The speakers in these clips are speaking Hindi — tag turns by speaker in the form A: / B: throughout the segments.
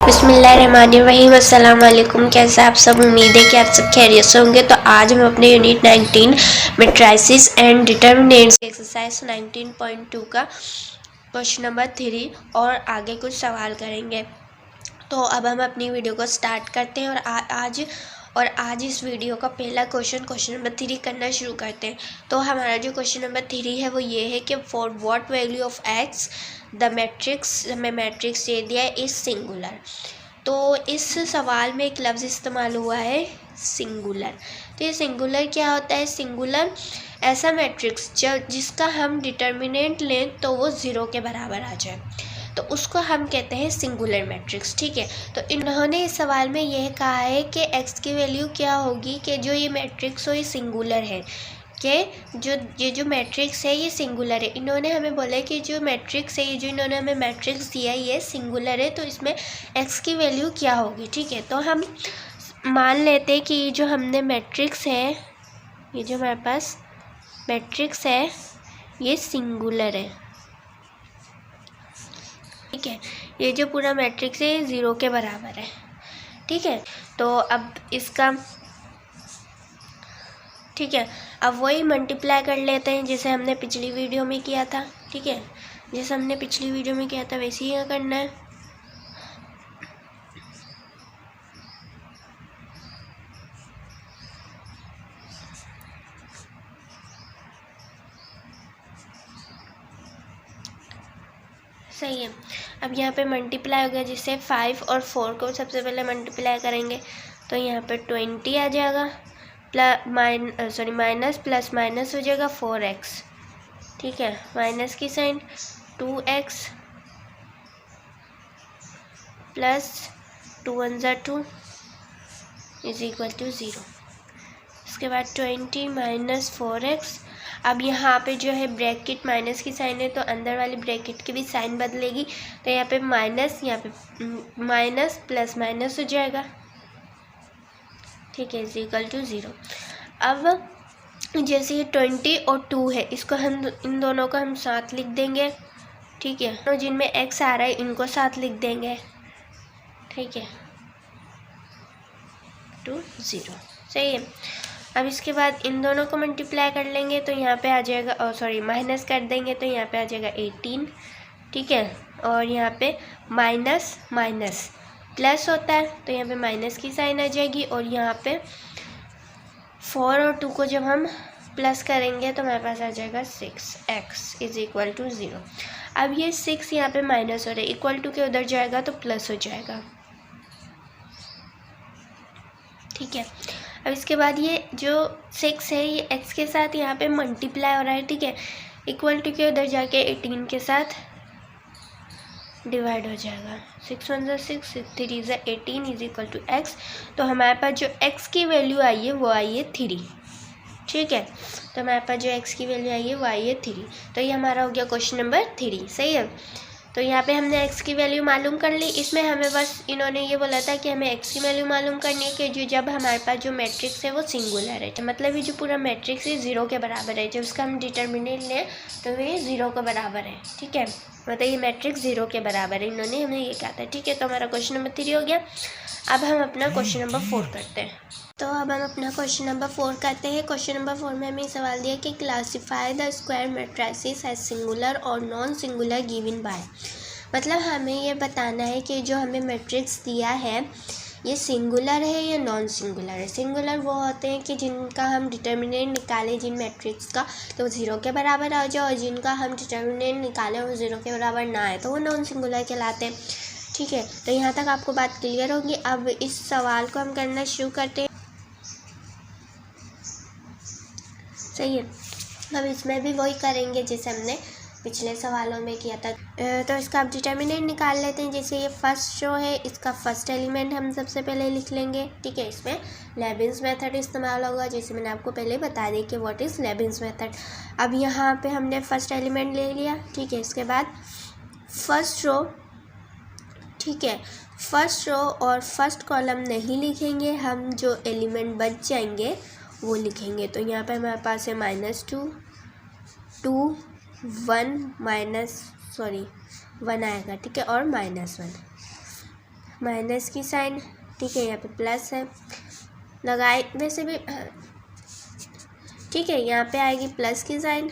A: बिस्मिल्लाहिर्रहमानिर्रहीम। अस्सलाम वालेकुम। कैसे आप सब? उम्मीद है कि आप सब खैरियत से होंगे। तो आज हम अपने unit 19 matrices and determinants exercise 19.2 का क्वेश्चन नंबर 3 और आगे कुछ सवाल करेंगे। तो अब हम अपनी वीडियो को स्टार्ट करते हैं और आज इस वीडियो का पहला क्वेश्चन नंबर 3 करना शुरू करते हैं। तो हमारा जो क्वेश्चन नंबर 3 है वो ये है कि for what value of x the matrix, हमें मैट्रिक्स दे दिया है इस सिंगुलर। तो इस सवाल में एक लफ्ज़ इस्तेमाल हुआ है सिंगुलर। तो ये सिंगुलर क्या होता है? सिंगुलर ऐसा मैट्रिक्स जिसका हम डिटर्मिनेंट लें तो वो ज़ीरो के बराबर आ जाए, तो उसको हम कहते हैं सिंगुलर मैट्रिक्स। ठीक है, तो इन्होंने इस सवाल में यह कहा है कि एक्स की वैल्यू क्या होगी कि जो ये मैट्रिक्स हो ये सिंगुलर है, कि जो मैट्रिक्स है ये सिंगुलर है। इन्होंने हमें बोला है कि जो मैट्रिक्स है, ये जो इन्होंने हमें मैट्रिक्स दिया है ये सिंगुलर है, तो इसमें एक्स की वैल्यू क्या होगी। ठीक है, तो हम मान लेते हैं कि ये जो हमने मैट्रिक्स है, ये जो हमारे पास मैट्रिक्स है ये सिंगुलर है। ठीक है, ये जो पूरा मैट्रिक्स है ये ज़ीरो के बराबर है। ठीक है, तो अब इसका ठीक है, अब वही मल्टीप्लाई कर लेते हैं जैसे हमने पिछली वीडियो में किया था। ठीक है, जैसे हमने पिछली वीडियो में किया था वैसे ही करना है। सही है, अब यहाँ पे मल्टीप्लाई हो गया, जिससे 5 और 4 को सबसे पहले मल्टीप्लाई करेंगे तो यहाँ पे 20 आ जाएगा, माइनस प्लस माइनस हो जाएगा 4x। ठीक है, माइनस की साइन 2x प्लस 2 1 ज़ा 2 इज इक्वल टू 0। इसके बाद 20 माइनस 4x। अब यहाँ पे जो है ब्रैकेट माइनस की साइन है तो अंदर वाली ब्रैकेट की भी साइन बदलेगी, तो यहाँ पे माइनस, यहाँ पे माइनस प्लस माइनस हो जाएगा। ठीक है, इज इक्वल टू 0। अब जैसे ये 20 और 2 है, इसको हम इन दोनों को हम साथ लिख देंगे। ठीक है, तो जिनमें x आ रहा है इनको साथ लिख देंगे। ठीक है, 2 0। सही है, अब इसके बाद इन दोनों को मल्टीप्लाई कर लेंगे तो यहाँ पे आ जाएगा, माइनस कर देंगे तो यहाँ पे आ जाएगा 18। ठीक है, और यहाँ पे माइनस माइनस प्लस होता है तो यहाँ पे माइनस की साइन आ जाएगी, और यहाँ पे 4 और 2 को जब हम प्लस करेंगे तो हमारे पास आ जाएगा 6x इज इक्वल टू 0। अब ये 6 यहाँ पे माइनस हो रहा है, इक्वल टू के उधर जाएगा तो प्लस हो जाएगा। ठीक है, अब इसके बाद ये जो 6 है ये x के साथ यहाँ पे मल्टीप्लाई हो रहा है। ठीक है, इक्वल टू के उधर जाके 18 के साथ डिवाइड हो जाएगा। 6 1 ज़ा 6, 6 3 ज़ा 18 इज इक्वल टू x। तो हमारे पास जो x की वैल्यू आई है वो आई है 3। ठीक है, तो हमारे पास जो x की वैल्यू आई है वो आई है 3। तो ये हमारा हो गया क्वेश्चन नंबर 3। सही है, तो यहाँ पे हमने x की वैल्यू मालूम कर ली। इसमें हमें बस इन्होंने ये बोला था कि हमें x की वैल्यू मालूम करनी है कि जो जब हमारे पास जो मैट्रिक्स है वो सिंगुलर है, तो मतलब ये जो पूरा मैट्रिक्स है 0 के बराबर है, जब उसका हम डिटर्मिनेंट लें तो ये 0 के बराबर है। ठीक है, मतलब ये मैट्रिक्स 0 के बराबर है, इन्होंने हमें ये कहा था। ठीक है, तो हमारा क्वेश्चन नंबर 3 हो गया। अब हम अपना क्वेश्चन नंबर 4 करते हैं। तो अब हम अपना क्वेश्चन नंबर 4 करते हैं। क्वेश्चन नंबर 4 में हमें सवाल दिया कि classify the square matrices as singular और नॉन सिंगुलर गिवन बाय, मतलब हमें ये बताना है कि जो हमें मैट्रिक्स दिया है ये सिंगुलर है या नॉन सिंगुलर है। सिंगुलर वो होते हैं कि जिनका हम डिटर्मिनेंट निकालें जिन मैट्रिक्स का तो वो 0 के बराबर आ जाए, और जिनका हम डिटर्मिनेंट निकालें वो 0 के बराबर ना आए तो वो नॉन सिंगुलर कहलाते हैं। ठीक है, तो यहाँ तक आपको बात क्लियर होगी। अब इस सवाल को हम करना शुरू करते हैं। सही है, अब इसमें भी वही करेंगे जैसे हमने पिछले सवालों में किया था। तो इसका अब डिटर्मिनेंट निकाल लेते हैं। जैसे ये फर्स्ट रो है, इसका फर्स्ट एलिमेंट हम सबसे पहले लिख लेंगे। ठीक है, इसमें लेबिन्स मेथड इस्तेमाल होगा, जैसे मैंने आपको पहले बता दी कि व्हाट इज़ लेबिन्स मेथड। अब यहाँ पे हमने फर्स्ट एलिमेंट ले लिया। ठीक है, इसके बाद फर्स्ट रो, ठीक है, फर्स्ट रो और फर्स्ट कॉलम नहीं लिखेंगे, हम जो एलिमेंट बच जाएंगे वो लिखेंगे। तो यहाँ पे हमारे पास है -2 2 1 1 आएगा। ठीक है, और -1 माइनस की साइन, ठीक है, यहाँ पे प्लस है लगाए वैसे भी, ठीक है, यहाँ पे आएगी प्लस की साइन,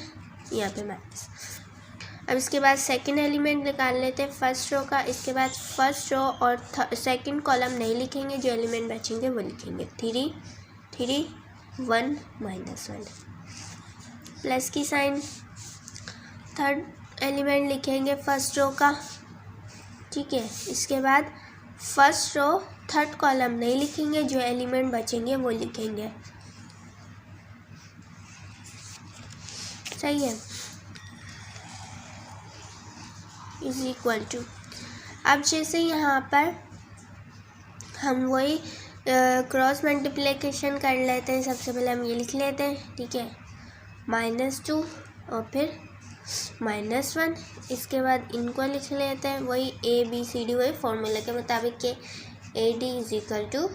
A: यहाँ पे माइनस। अब इसके बाद सेकंड एलिमेंट निकाल लेते हैं फर्स्ट रो का। इसके बाद फर्स्ट रो और सेकंड कॉलम नहीं लिखेंगे, जो एलिमेंट बचेंगे वो लिखेंगे 3 3 1 -1 प्लस की साइन। थर्ड एलिमेंट लिखेंगे फर्स्ट रो का, ठीक है। इसके बाद फर्स्ट रो थर्ड कॉलम नहीं लिखेंगे, जो एलिमेंट बचेंगे वो लिखेंगे, सही है, इज इक्वल टू। अब जैसे यहाँ पर हम वही क्रॉस मल्टीप्लिकेशन कर लेते हैं। सबसे पहले हम ये लिख लेते हैं, ठीक है, -2 और फिर -1। इसके बाद इनको लिख लेते हैं वही ABCD, वही फॉर्मूला के मुताबिक के AD is equal to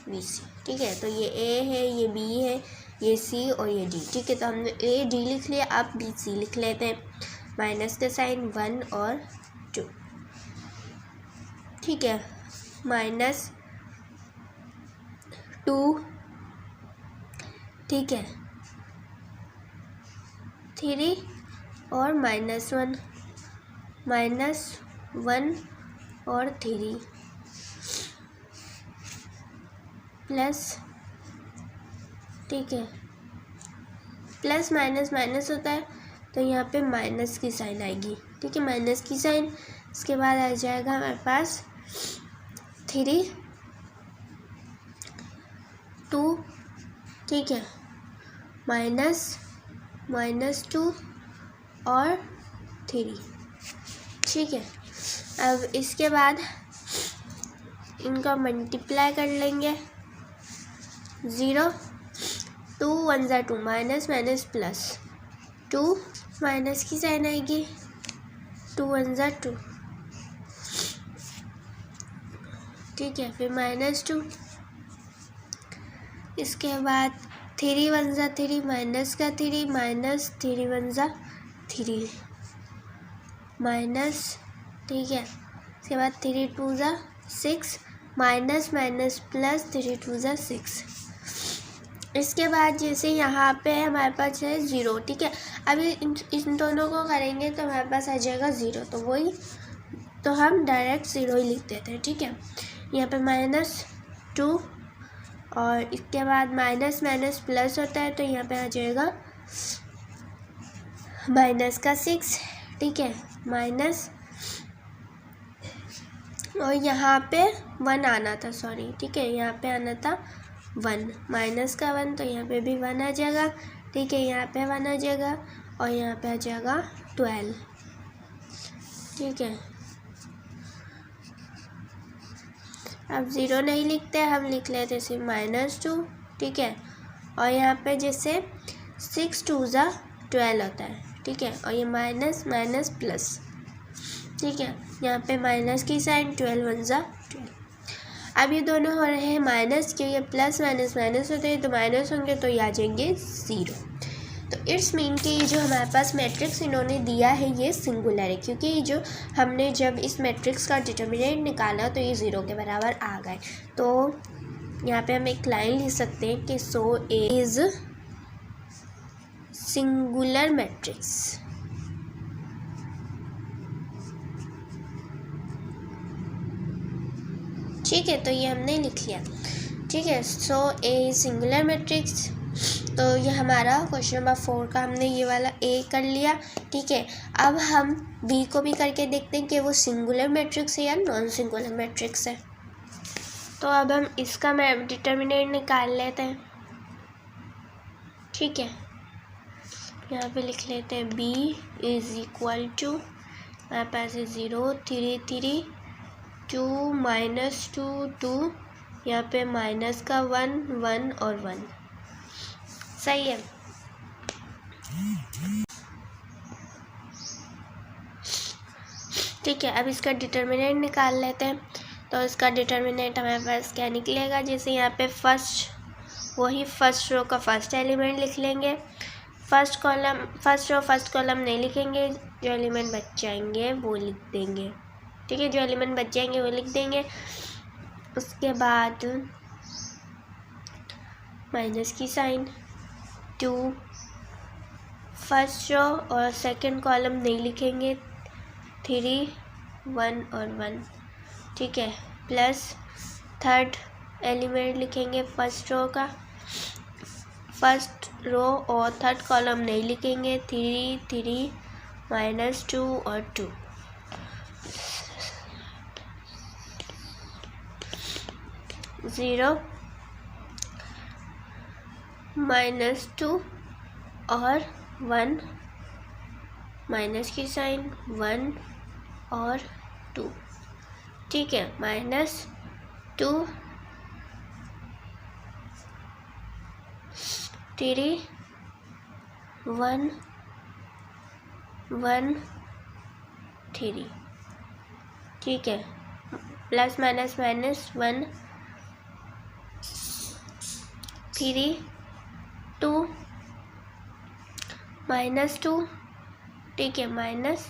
A: BC, ठीक है। तो ये A है, ये B है, ये C और ये D, ठीक है। तो हमने AD लिख लिया, अब BC लिख लेते हैं, माइनस का साइन 1 और 2, ठीक है, -2, ठीक है, 3 और -1, -1 और 3 प्लस, ठीक है, प्लस माइनस माइनस होता है तो यहाँ पे माइनस की साइन आएगी, ठीक है, माइनस की साइन। इसके बाद आ जाएगा हमारे पास 3 2, ठीक है, -2 और 3, ठीक है। अब इसके बाद इनका मल्टीप्लाई कर लेंगे, 0 2 1 ज़ा 2, माइनस माइनस प्लस 2, माइनस की साइन आएगी, 2 1 ज़ा 2, ठीक है, फिर -2। इसके बाद 3 1 ज़ा 3, माइनस का 3, माइनस 3 1 ज़ा 3, माइनस, ठीक है। इसके बाद 3 2 ज़ा 6, माइनस माइनस प्लस 3 2 ज़ा 6। इसके बाद जैसे यहाँ पे हमारे पास है 0, ठीक है। अभी इन दोनों को करेंगे तो हमारे पास आ जाएगा 0, तो वही, तो हम डायरेक्ट 0 ही लिख देते हैं, ठीक है। यहाँ पे -2 और इसके बाद माइनस माइनस प्लस होता है तो यहाँ पे आ जाएगा माइनस का 6, ठीक है, माइनस, और यहाँ पे 1 आना था, सॉरी, ठीक है, यहाँ पे आना था 1, माइनस का 1, तो यहाँ पे भी 1 आ जाएगा, ठीक है, यहाँ पे 1 आ जाएगा और यहाँ पे आ जाएगा 12, ठीक है। अब 0 नहीं लिखते, हम लिख लेते सिर्फ -2, ठीक है, और यहाँ पे जैसे 6 2 ज़ा 12 होता है, ठीक है, और ये माइनस माइनस प्लस, ठीक है, यहाँ पे माइनस की साइन, 12 1 ज़ा 12। अब ये दोनों हो रहे हैं माइनस, क्योंकि प्लस माइनस माइनस होते हैं तो माइनस होंगे तो ये आ जाएंगे 0। तो इट्स मीन कि ये जो हमारे पास मैट्रिक्स इन्होंने दिया है ये सिंगुलर है, क्योंकि ये जो हमने जब इस मैट्रिक्स का डिटर्मिनेंट निकाला तो ये 0 के बराबर आ गए। तो यहाँ पे हम एक लाइन लिख सकते हैं कि सो ए इज़ सिंगुलर मैट्रिक्स, ठीक है, तो ये हमने लिख लिया, ठीक है। सो ए सिंगुलर मैट्रिक्स, तो ये हमारा क्वेश्चन नंबर 4 का हमने ये वाला ए कर लिया, ठीक है। अब हम बी को भी करके देखते हैं कि वो सिंगुलर मैट्रिक्स है या नॉन सिंगुलर मैट्रिक्स है। तो अब हम इसका डिटर्मिनेंट निकाल लेते हैं, ठीक है। यहाँ पे लिख लेते हैं बी इज इक्वल टू, हमारे पास है 0 3 3 2 -2 2, यहाँ पे माइनस का 1 1 और 1, सही है। ठीक है, अब इसका डिटर्मिनेंट निकाल लेते हैं। तो इसका डिटर्मिनेंट हमारे पास क्या निकलेगा, जैसे यहाँ पे वही फर्स्ट रो का फर्स्ट एलिमेंट लिख लेंगे, फर्स्ट रो फर्स्ट कॉलम नहीं लिखेंगे, जो एलिमेंट बच जाएंगे वो लिख देंगे, ठीक है, जो एलिमेंट बच जाएंगे वो लिख देंगे। उसके बाद माइनस की साइन, 2 फर्स्ट रो और सेकंड कॉलम नहीं लिखेंगे, 3 1 और 1, ठीक है, प्लस थर्ड एलिमेंट लिखेंगे फर्स्ट रो का, फर्स्ट रो और थर्ड कॉलम नहीं लिखेंगे, 3 3 -2 और 2, 0 -2 और 1, माइनस की साइन, 1 और 2, ठीक है, -2 3 1 1 3, ठीक है, प्लस माइनस माइनस 1 3 2 -2, ठीक है, माइनस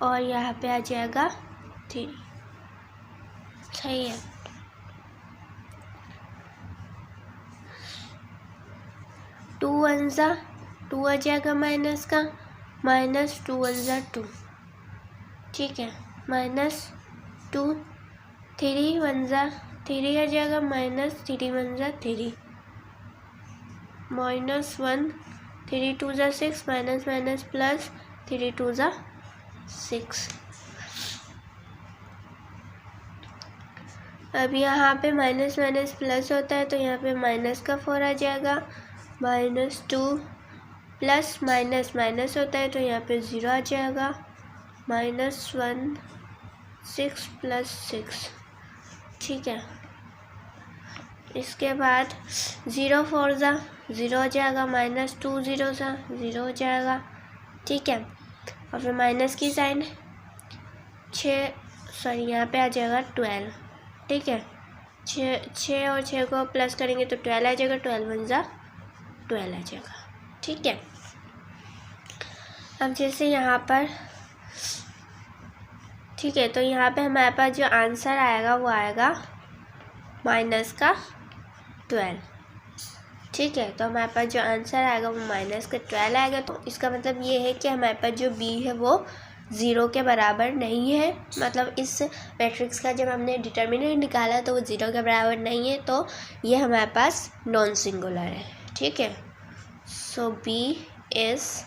A: और यहाँ पे आ जाएगा 3, सही है। 2 1 ज़ा 2 आ जाएगा माइनस का, -2 1 ज़ा 2, ठीक है, -2 3 1 ज़ा 3 आ जाएगा, -3 1 ज़ा 3, -1 3 2 ज़ा 6, माइनस माइनस प्लस 3 2 ज़ा 6। अब यहाँ पे माइनस माइनस प्लस होता है तो यहाँ पे माइनस का 4 आ जाएगा, -2 प्लस माइनस माइनस होता है तो यहाँ पे 0 आ जाएगा, -1 6 प्लस 6, ठीक है। इसके बाद 0 4 ज़ा 0 हो जाएगा, -2 0 ज़ा 0 हो जाएगा, ठीक है, और फिर माइनस की साइन, यहाँ पे आ जाएगा 12, ठीक है, 6 और 6 को प्लस करेंगे तो 12 आ जाएगा, 12 1 ज़ा 12 आ जाएगा, ठीक है। अब जैसे यहाँ पर, ठीक है, तो यहाँ पे हमारे पास जो आंसर आएगा वो आएगा माइनस का 12, ठीक है, तो हमारे पास जो आंसर आएगा वो माइनस का 12 आएगा। तो इसका मतलब ये है कि हमारे पास जो बी है वो 0 के बराबर नहीं है, मतलब इस मैट्रिक्स का जब हमने डिटर्मिनेंट निकाला तो वो 0 के बराबर नहीं है, तो ये हमारे पास नॉन सिंगुलर है, ठीक है। So B is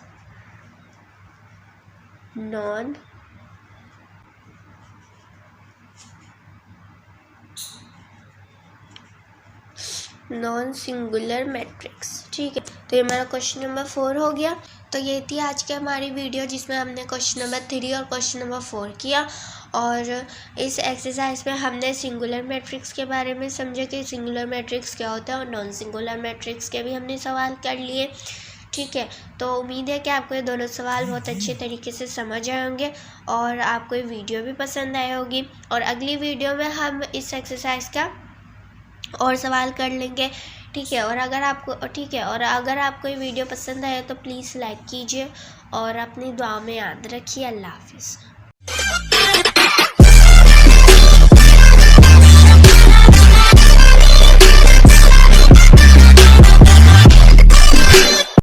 A: non singular matrix, ठीक है। तो ये हमारा क्वेश्चन नंबर 4 हो गया। तो ये थी आज की हमारी वीडियो जिसमें हमने क्वेश्चन नंबर 3 और क्वेश्चन नंबर 4 किया, और इस एक्सरसाइज में हमने सिंगुलर मैट्रिक्स के बारे में समझा कि सिंगुलर मैट्रिक्स क्या होता है, और नॉन सिंगुलर मैट्रिक्स के भी हमने सवाल कर लिए, ठीक है। तो उम्मीद है कि आपको ये दोनों सवाल बहुत अच्छे तरीके से समझ आए होंगे और आपको ये वीडियो भी पसंद आई होगी, और अगली वीडियो में हम इस एक्सरसाइज का और सवाल कर लेंगे, ठीक है। और अगर आपको ये वीडियो पसंद आए तो प्लीज़ लाइक कीजिए और अपनी दुआ में याद रखिए। अल्लाह हाफिज़।